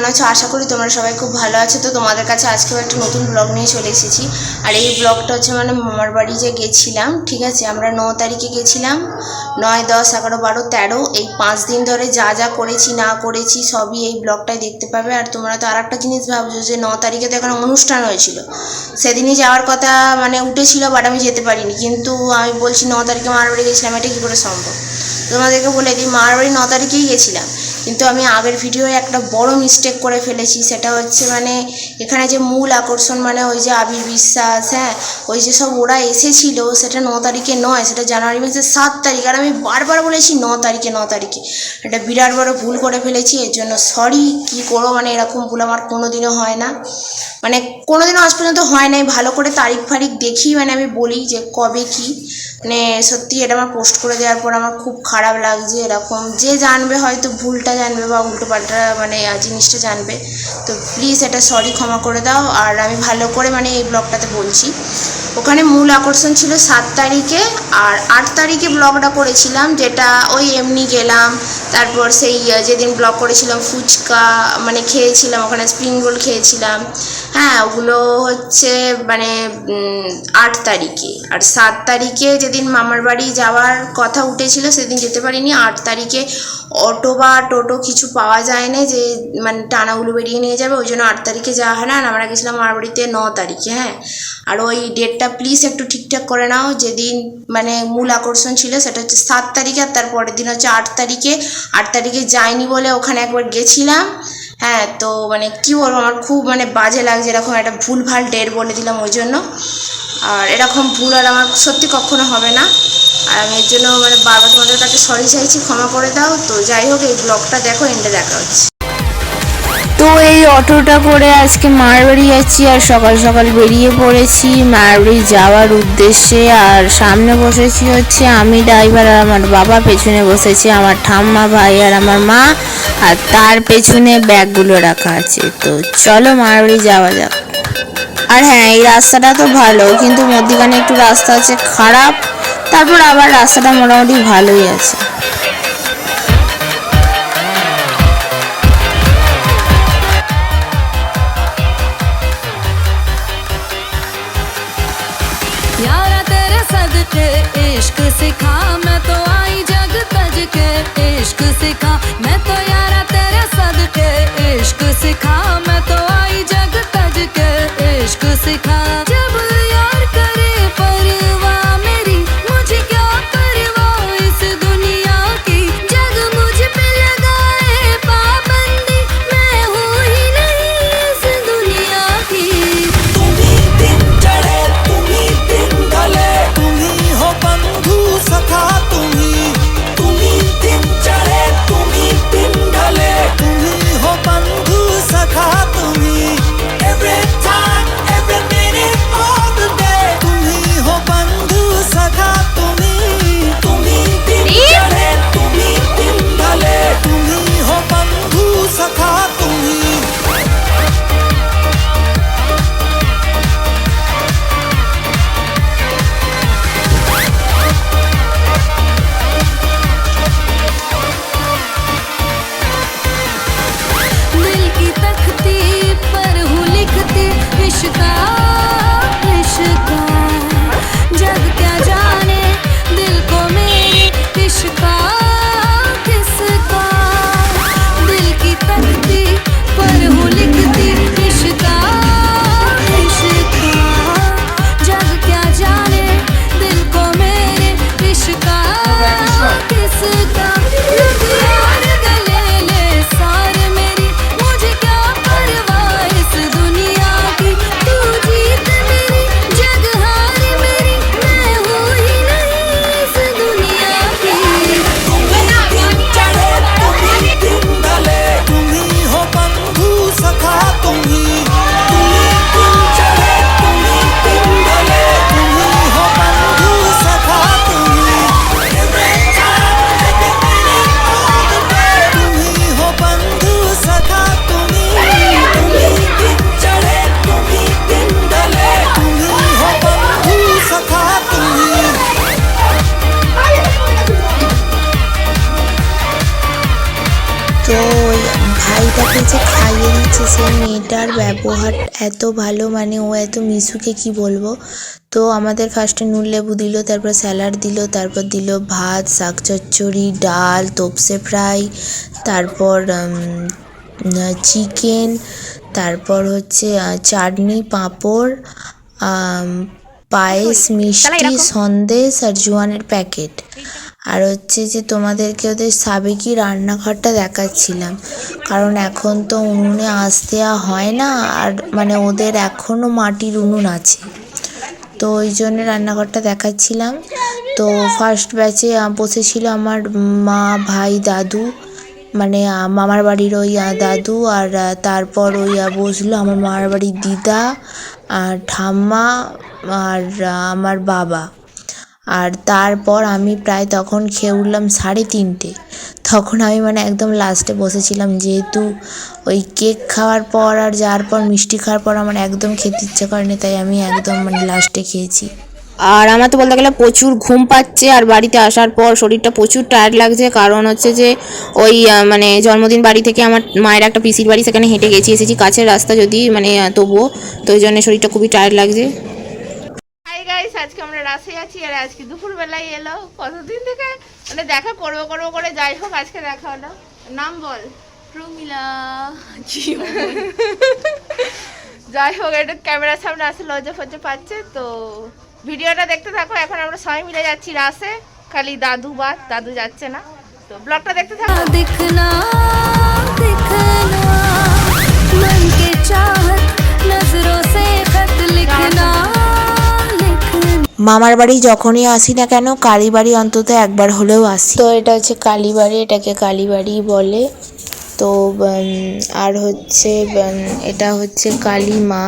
কেমন আছো? আশা করি তোমরা সবাই খুব ভালো আছো। তো তোমাদের কাছে আজকেও একটা নতুন ব্লগ নিয়ে চলে এসেছি। আর এই ব্লগটা হচ্ছে মানে মামার বাড়ি যে গেছিলাম, ঠিক আছে, আমরা 9 তারিখে গেছিলাম। 9, 10, 11, 12, 13 এই 5 দিন ধরে যা যা করেছি না করেছি সবই এই ব্লগটায় দেখতে পাবে। আর তোমরা তো আর একটা জিনিস ভাবছো যে 9 তারিখে তো এখন অনুষ্ঠান হয়েছিল, সেদিনই যাওয়ার কথা মানে উঠেছিল, বাট আমি যেতে পারিনি। কিন্তু আমি বলছি 9 তারিখে মামার বাড়ি গেছিলাম, এটা কী করে সম্ভব? তোমাদেরকে বলে দিই, মামার বাড়ি 9 তারিখেই গেছিলাম, কিন্তু আমি আগের ভিডিওয়ে একটা বড় মিস্টেক করে ফেলেছি। সেটা হচ্ছে মানে এখানে যে মূল আকর্ষণ মানে ওই যে আবির বিশ্বাস, হ্যাঁ, ওই যে সব ওরা এসেছিল, সেটা 9 তারিখে নয়, সেটা জানুয়ারি মাসের 7 তারিখ। আর আমি বারবার বলেছি 9 তারিখে 9 তারিখে। এটা বিরাট বড় ভুল করে ফেলেছি, এর জন্য সরি। কী করো, মানে এরকম ভুল আমার কোনোদিনও হয় না, মানে কোনোদিনও আজ পর্যন্ত হয় নাই। ভালো করে তারিখ ফারিখ দেখি মানে আমি বলি যে কবে কী, মানে সত্যি এটা আমার পোস্ট করে দেওয়ার পর আমার খুব খারাপ লাগছে। এরকম যে জানবে হয়তো ভুলটা জানবে বা উল্টো পাল্টা মানে জিনিসটা জানবে, তো প্লিজ এটা সরি, ক্ষমা করে দাও। আর আমি ভালো করে মানে এই ব্লগটাতে বলছি, ওখানে মূল আকর্ষণ ছিল 7 তারিখে, আর 8 তারিখে ব্লগটা করেছিলাম, যেটা ওই এমনি গেলাম। তারপর সেই যেদিন ব্লগ করেছিলাম ফুচকা মানে খেয়েছিলাম, ওখানে স্প্রিং রোল খেয়েছিলাম, হ্যাঁ, ওগুলো হচ্ছে মানে 8 তারিখে। আর 7 তারিখে যেদিন মামার বাড়ি যাওয়ার কথা উঠেছিল সেদিন যেতে পারিনি। 8 তারিখে অটো বা টোটো কিছু পাওয়া যায় না যে মানে টানাগুলো বেরিয়ে নিয়ে যাবে, ওই জন্য 8 তারিখে যাওয়া হয় না। আর আমরা গেছিলাম মামার বাড়িতে 9 তারিখে, হ্যাঁ। আর ওই ডেটটা প্লিজ একটু ঠিকঠাক করে নাও। যেদিন মানে মূল আকর্ষণ ছিল সেটা হচ্ছে 7 তারিখে, আর তার পরের দিন হচ্ছে 8 তারিখে। 8 তারিখে যাইনি বলে ওখানে একবার গেছিলাম, হ্যাঁ। তো মানে কী বলবো, আমার খুব মানে বাজে লাগছে, এরকম একটা ভুলভাল ডেট বলে দিলাম ওই জন্য। আর এরকম ভুল আর আমার সত্যি কখনো হবে না। আর আমি এর জন্য মানে বারবার তোমাদের কাছে সরি চাইছি, ক্ষমা করে দাও। তো যাই হোক, এই ব্লগটা দেখো, এন্ডে দেখা হচ্ছে। তো এই অটোটা করে আজকে মার বাড়ি যাচ্ছি, আর সকাল সকাল বেরিয়ে পড়েছি মার বাড়ি যাওয়ার উদ্দেশ্যে। আর সামনে বসেছি হচ্ছে আমি ড্রাইভার, আর আমার বাবা, পেছনে বসেছে আমার ঠাম্মা, ভাই আর আমার মা, আর তার পেছনে ব্যাগগুলো রাখা আছে। তো চলো মার বাড়ি যাওয়া যাক। আর হ্যাঁ, এই রাস্তাটা তো ভালো, কিন্তু মধ্যিখানে একটু রাস্তা আছে খারাপ, তারপর আবার রাস্তাটা মোটামুটি ভালোই আছে। यारा तेरे सदके इश्क सिखा, मैं तो आई जग तज के इश्क सिखा, मैं तो यारा तेरे सदके इश्क सिखा, मैं तो आई जग तज के इश्क सिखा। जब यार करे परवाह मेरी, मुझे क्या परवाह इस दुनिया की, जग मुझ पे लगाए पाबंदी, मैं हूँ ही नहीं इस दुनिया की। तुम्ही दिन चढ़े तुम्ही दिन ढले, तुम्ही हो बंधु सखा, तुम्ही दिन चढ़े तुम्ही दिन ढले, तुम्ही हो बंधु सखा, तुम्ही every time every minute all the day, तुम्ही हो बंधु सखा, तुम्ही दिन चढ़े तुम्ही दिन ढले, तुम्ही हो बंधु सखा, तुम्ही। दिल की तख्ती पर हूँ लिखती इश्का इश्का, जग क्या जाने दिल को मेरे इश्का किसका। दिल की तख्ती पर हूँ लिखती इश्का इश्का, जग क्या जाने दिल को मेरे इश्का किसका। लग यार गले ले सार मेरी, मुझे क्या परवाह इस दुनिया की, तू जीत मेरी जग हार मेरी, मैं हूँ ही नहीं इस दुनिया की। तुम्ही दिन चढ़े तुम्ही दिन ढले, तुम्ही हो बंधु सखा, तुम्ही दिन चढ़े तुम्ही दिन ढले, तुम्ही हो बंधु सखा, तुम्ही every time every minute all the day, तुम्ही हो बंधु सखा, तुम्ही दिन चढ़े तुम्ही दिन ढले, तुम्ही हो बंधु सखा, तुम्ही। তো ওই ভাইটাকে যে খাইয়ে আছে সেই মেয়েটার ব্যবহার এত ভালো, মানে ও এত মিশুকে কি বলবো। তো আমাদের ফার্স্টে নুন লেবু দিল, তারপর স্যালাড দিল, তারপর দিল ভাত, শাক চচ্চড়ি, ডাল, তোপসে ফ্রাই, তারপর চিকেন, তারপর হচ্ছে চাটনি, পাঁপড়, পায়েস, মিষ্টি, সন্দেশ আর জোয়ানের প্যাকেট। আর হচ্ছে যে তোমাদেরকে ওদের সাবেকি রান্নাঘরটা দেখাচ্ছিলাম, কারণ এখন তো উনুনে আঁচ দেওয়া হয় না, আর মানে ওদের এখনও মাটির উনুন আছে, তো ওই জন্য রান্নাঘরটা দেখাচ্ছিলাম। তো ফার্স্ট ব্যাচে বসেছিল আমার মা, ভাই, দাদু, মানে মামার বাড়ির ওই দাদু, আর তারপর ওই বসলো আমার মামার বাড়ির দিদা আর ঠাম্মা আর আমার বাবা। আর তারপর আমি প্রায় তখন খেয়ে উঠলাম 3:30, তখন আমি মানে একদম লাস্টে বসেছিলাম, যেহেতু ওই কেক খাওয়ার পর আর যাওয়ার পর মিষ্টি খাওয়ার পর আমার একদম খেতে ইচ্ছে করেনি, তাই আমি একদম মানে লাস্টে খেয়েছি। আর আমার তো বলতে গেলে প্রচুর ঘুম পাচ্ছে, আর বাড়িতে আসার পর শরীরটা প্রচুর টায়ার্ড লাগছে, কারণ হচ্ছে যে ওই মানে জন্মদিন বাড়ি থেকে আমার মায়ের একটা পিসির বাড়ি, সেখানে হেঁটে এসেছি, কাছের রাস্তা যদি মানে তবুও, তো ওই জন্য শরীরটা খুবই টায়ার্ড লাগছে। হাই গাইস, আজকে আমরা রাসে আছি, আর আজকে দুপুরবেলায় এলো, কতদিন থেকে মানে দেখা করবো করবো করে, যাই হোক আজকে দেখা হলো। নাম বল। প্রমিলা। যাই হোক, একটু ক্যামেরার সামনে আসে লজ্জা ফজ্জা পাচ্ছে, তো ভিডিওটা দেখতে থাকো। এখন আমরা সবাই মিলে যাচ্ছি রাসে, খালি দাদু বাদ, দাদু যাচ্ছে না, তো ব্লগটা দেখতে থাকো। दिखना दिखना मन के चाहत नजरों से खत लिखना लिखना। মামার বাড়ি যখনই আসি না কেন, কালীবাড়ি অন্তত একবার হলেও আসি। তো এটা হচ্ছে কালীবাড়ি, এটাকে কালীবাড়ি বলে। তো আর হচ্ছে এটা হচ্ছে কালী মা।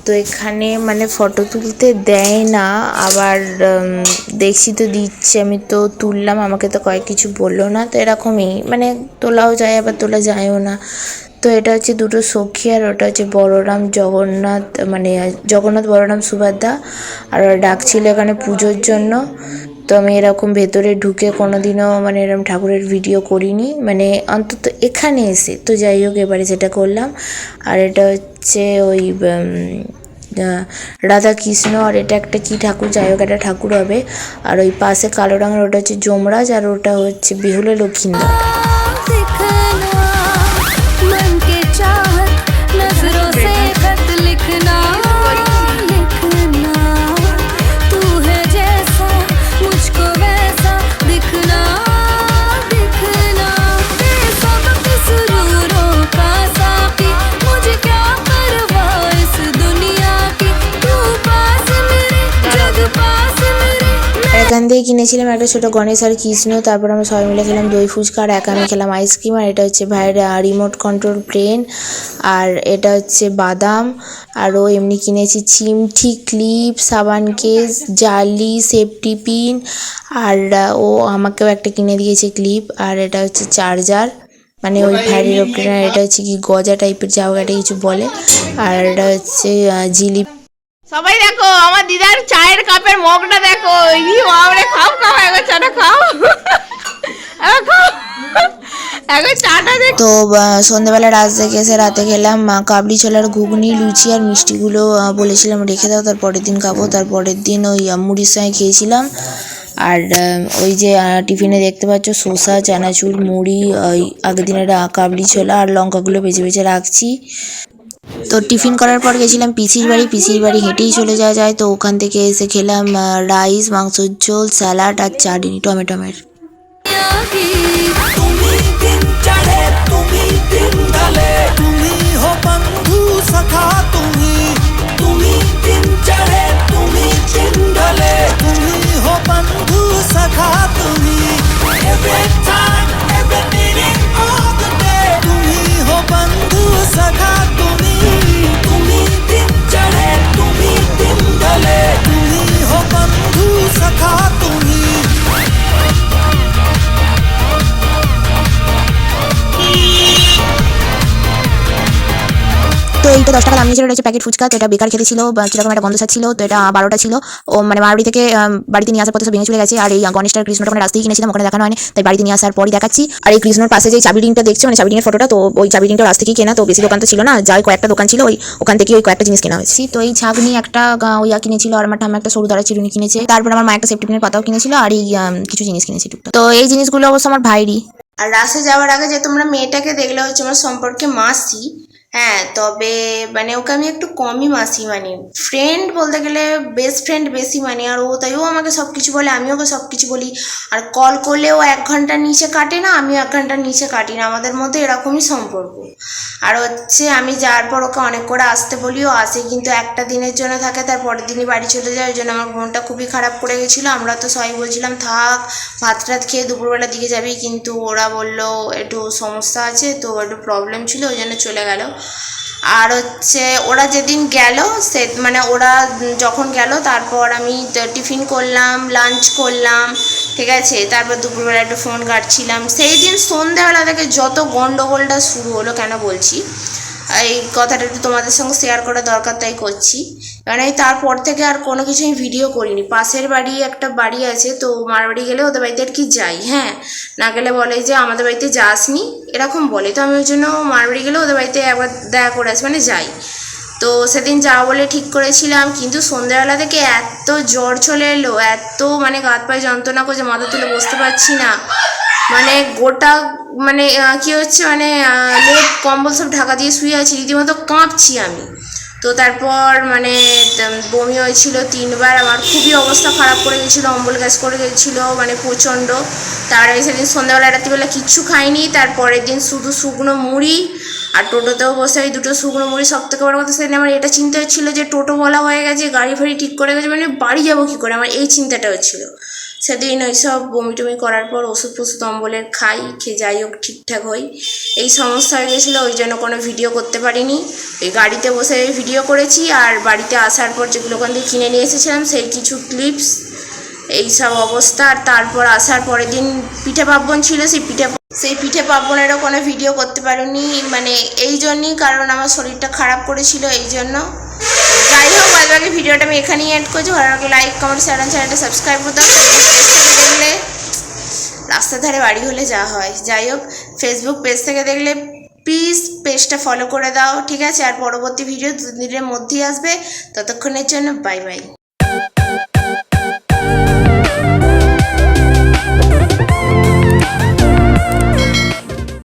তো এখানে মানে ফটো তুলতে দেয় না, আবার দেখছি তো দিচ্ছে, আমি তো তুললাম, আমাকে তো কয়েক কিছু বললো না, তো এরকমই মানে তোলাও যায় আবার তোলা যায়ও না। তো এটা হচ্ছে দুটো সখী, আর ওটা হচ্ছে বলরাম জগন্নাথ, মানে জগন্নাথ বলরাম সুভদ্রা, আর ওরা ডাকছিল এখানে পুজোর জন্য। তো আমি এরকম ভেতরে ঢুকে কোনোদিনও মানে এরকম ঠাকুরের ভিডিও করিনি, মানে অন্তত এখানে এসে। তো যাই হোক, এবারে সেটা করলাম। আর এটা হচ্ছে ওই রাধা কৃষ্ণ, আর এটা একটা কি ঠাকুর, যাই হোক একটা ঠাকুর হবে। আর ওই পাশে কালো রঙের ওটা হচ্ছে যমরাজ, আর ওটা হচ্ছে বেহুলা লক্ষিন্দর। दिखना मन के चाहत नजरों से खत लिखना लिखना तू है जैसा मुझको वैसा दिखना दिखना सब सुरूरों का साथी मुझे क्या परवाह इस दुनिया की तू पास मेरे जग पास मेरे। এখান থেকে কিনেছিলাম একটা ছোটো গণেশ আর কৃষ্ণ। তারপর আমরা সবাই মিলে খেলাম দই ফুচকা, আর একা আমি খেলাম আইসক্রিম। আর এটা হচ্ছে ভাইয়ের রিমোট কন্ট্রোল প্লেন, আর এটা হচ্ছে বাদাম। আরও এমনি কিনেছি চিমটি, ক্লিপ, সাবান কেস, জালি, সেফটি পিন, আর ও আমাকেও একটা কিনে দিয়েছে ক্লিপ। আর এটা হচ্ছে চার্জার, মানে ওই ভাইয়ের এরোপ্লেন। এটা হচ্ছে কি গজা টাইপের জায়গাটা কিছু বলে। আর এটা হচ্ছে জিলিপি। সবাই দেখো আমার দিদার চায়ের কাপের মগটা দেখো, আমরা খাও খাও, একবার চাটা খাও, খাও একবার চাটা দেখ। তো সন্ধ্যেবেলা রাত থেকে এসে রাতে খেলাম কাবলি ছোলার ঘুগনি, লুচি আর মিষ্টিগুলো বলেছিলাম রেখে দাও, তারপরের দিন খাবো। তারপরের দিন ওই মুড়ির সঙ্গে খেয়েছিলাম। আর ওই যে টিফিনে দেখতে পাচ্ছ শসা, চানাচুর, মুড়ি, ওই আগের দিনের কাবলি ছোলা আর লঙ্কাগুলো বেছে বেছে রাখছি। তো টিফিন করার পর গেছিলাম পিসির বাড়ি। পিসির বাড়ি হেঁটেই চলে যাওয়া যায়, তো ওখান থেকে এসে খেলাম রাইস, মাংসের ঝোল, স্যালাড আর চাটনি টমেটোমের। तुम्ही दिन चढ़े तुम्ही दिन ढले तुम्ही हो बंधु सखा तुम्ही दिन चढ़े तुम्ही दिन ढले तुम्ही हो बंधु सखा every time every minute of the day तुम्ही हो बंधु सखा तुम्ही दिन चढ़े तुम्ही दिन ढले तुम्ही हो बंधु सखा तुम्ही। 10 টাকা দাম নিয়েছিল, এটা হচ্ছে প্যাকেট ফুচকা। তো এটা বেকার খেতে ছিল, কিরকম একটা গন্ধ ছাড়ছিল। তো এটা 12টা ছিল। ও মানে মারবাড়ি থেকে বাড়িতে নিয়ে আসার পথে সব ভেঙে চলে গেছে। আর এই গণেশটার কৃষ্ণটা মানে রাস্তায় কিনেছিলাম, ওখানে দেখানো হয়নি, তাই বাড়িতে নিয়ে আসার পরই দেখাচ্ছি। আর এই কৃষ্ণর পাশে যে চাবি রিংটা দেখছো, মানে চাবি রিংয়ের ফটোটা, তো ওই চাবি রিংটা রাস্তা থেকেই কেনা। তো বেশি দোকান তো ছিল না, যাই কয়েকটা দোকান ছিল ওখান থেকে ওই কয়েকটা জিনিস কেনা হয়েছে। তো এই ছাগনি একটা ওইয়া কিনেছিল, আর আমার ঠাম্মা একটা সরু দাঁড়া চিরুনি কিনেছে। তারপর আমার মা একটা সেফটি পিনের পাতাও কিনেছিল, আর এই কিছু জিনিস কিনেছি টুকটাক। তো এই জিনিসগুলো অবশ্য আমার ভাইরই। আর রাসে যাওয়ার আগে যে তোমরা মেয়েটাকে দেখলে হচ্ছে আমার সম্পর্কে মাসি। হ্যাঁ, তবে মানে ওকে আমি একটু কমই মাসি মানি, ফ্রেন্ড বলতে গেলে বেস্ট ফ্রেন্ড বেশি মানি। আর তাই ও আমাকে সব কিছু বলে, আমিও ওকে সব কিছু বলি। আর কল করলেও 1 ঘন্টার নিচে কাটে না, আমিও 1 ঘন্টার নিচে কাটি না, আমাদের মধ্যে এরকমই সম্পর্ক। আর হচ্ছে আমি যাওয়ার পর ওকে অনেক করে আসতে বলিও, আসে কিন্তু একটা দিনের জন্য থাকে, তার পরের দিনই বাড়ি চলে যায়। ওই জন্য আমার মনটা খুবই খারাপ করে গেছিলো। আমরা তো সবাই বলছিলাম থাক, ভাত টাত খেয়ে দুপুরবেলার দিকে যাবি, কিন্তু ওরা বললো একটু সমস্যা আছে, তো একটু প্রবলেম ছিল, ওই জন্য চলে গেল। আর হচ্ছে ওরা যেদিন গেল সে মানে ওরা যখন গেল তারপর আমি টিফিন করলাম, লাঞ্চ করলাম, ঠিক আছে। তারপর দুপুরবেলা একটু ফোন ঘাঁটছিলাম। সেই দিন সন্ধ্যাবেলা থেকে যত গন্ডগোলটা শুরু হলো, কেন বলছি এই কথাটা একটু তোমাদের সঙ্গে শেয়ার করা দরকার, তাই করছি। কারণ এই তারপর থেকে আর কোনো কিছু আমি ভিডিও করিনি। পাশের বাড়ি একটা বাড়ি আছে, তো মার বাড়ি গেলে ওদের বাড়িতে আর কি যাই, হ্যাঁ, না গেলে বলে যে আমাদের বাড়িতে যাসনি, এরকম বলে। তো আমি ওই জন্য মার বাড়ি গেলে ওদের বাড়িতে একবার দেখা করে আসি, মানে যাই। তো সেদিন যাওয়া বলে ঠিক করেছিলাম, কিন্তু সন্ধ্যাবেলা থেকে এত জ্বর চলে এলো, এত মানে গা হাত পায়ে যন্ত্রণা করছে, মাথা তুলে বসতে পারছি না, মানে গোটা মানে কি হচ্ছে মানে লেপ কম্বল সব ঢাকা দিয়ে শুয়ে আছি, রীতিমতো কাঁপছি আমি। তো তারপর মানে বমি হয়েছিল 3বার, আমার খুবই অবস্থা খারাপ করে গেছিলো, অম্বল গ্যাস করে গেছিলো মানে প্রচণ্ড। তার আগে সেদিন সন্ধ্যাবেলা রাত্রিবেলা কিচ্ছু খাইনি, তারপরের দিন শুধু শুকনো মুড়ি, আর টোটোতেও বসে ওই 2টো শুকনো মুড়ি। সব থেকে বড় কথা সেদিন আমার এটা চিন্তা হচ্ছিলো যে টোটো বলা হয়ে গেছে, গাড়ি ফাড়ি ঠিক করে গেছে, মানে বাড়ি যাবো কী করে, আমার এই চিন্তাটা হচ্ছিলো। সেদিন ওই সব বমি টমি করার পর ওষুধ ফষুধ অম্বলের খাই, খেয়ে যাই হোক ঠিকঠাক হই। এই সমস্যা হয়ে গেছিলো, ওই জন্য কোনো ভিডিও করতে পারিনি। ওই গাড়িতে বসে ভিডিও করেছি, আর বাড়িতে আসার পর যেগুলো ওখান থেকে কিনে নিয়ে এসেছিলাম সেই কিছু ক্লিপস, এই সব অবস্থা। আর তারপর আসার পরের দিন পিঠে পার্বণ ছিল, সেই পিঠে পার্বণেরও কোনো ভিডিও করতে পারিনি, মানে এই জন্যই, কারণ আমার শরীরটা খারাপ করেছিল, এই জন্য। যাই হোক, বাদবাকি ভিডিওটা আমি এখানেই এড করছি। ভালো লাগলে লাইক, কমেন্ট, শেয়ার, চ্যানেলটা সাবস্ক্রাইব করতে হবে। দেখলে রাস্তার ধারে বাড়ি হলে যা হয়, যাই হোক, ফেসবুক পেজ থেকে দেখলে প্লিজ পেজটা ফলো করে দাও, ঠিক আছে। আর পরবর্তী ভিডিও 2 দিনের মধ্যেই আসবে, ততক্ষণের জন্য বাই বাই।